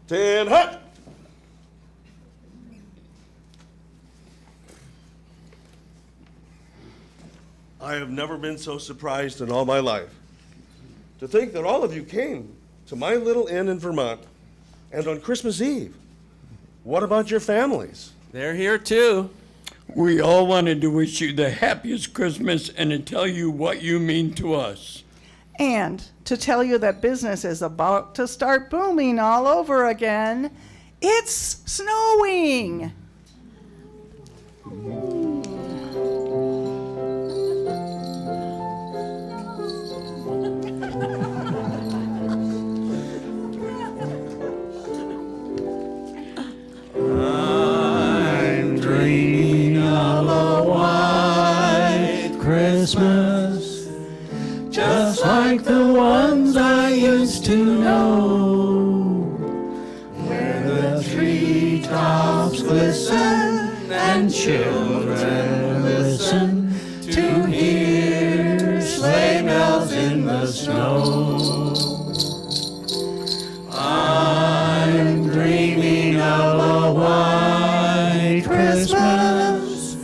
Tin Hut! I have never been so surprised in all my life. To think that all of you came to my little inn in Vermont, and on Christmas Eve. What about your families? They're here too. We all wanted to wish you the happiest Christmas and to tell you what you mean to us. And to tell you that business is about to start booming all over again. It's snowing. I'm dreaming of a white Christmas, just like the ones I used to know. and children listen to hear sleigh bells in the snow. I'm dreaming of a white Christmas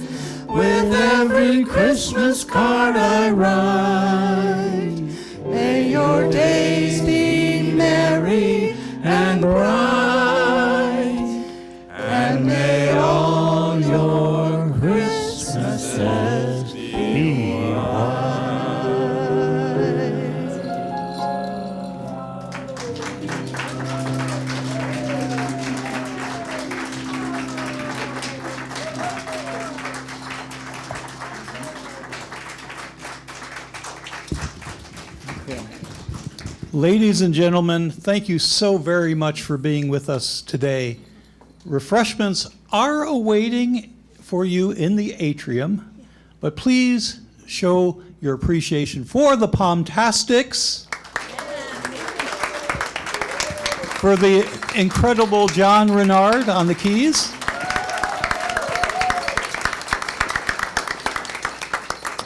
with every Christmas card I write. May your days be merry and bright, and may all your Christmases be white. Ladies and gentlemen, thank you so very much for being with us today. Refreshments are awaiting for you in the atrium, but please show your appreciation for the Palmtastics, for the incredible John Renard on the keys,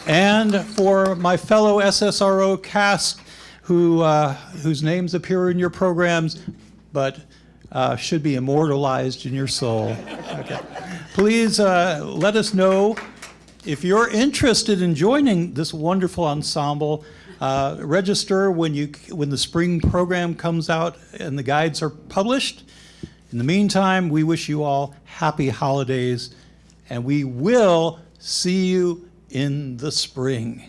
and for my fellow S.S.R.O cast whose names appear in your programs, but should be immortalized in your soul. Okay. Please let us know if you're interested in joining this wonderful ensemble. Register when the spring program comes out and the guides are published. In the meantime, we wish you all happy holidays, and we will see you in the spring.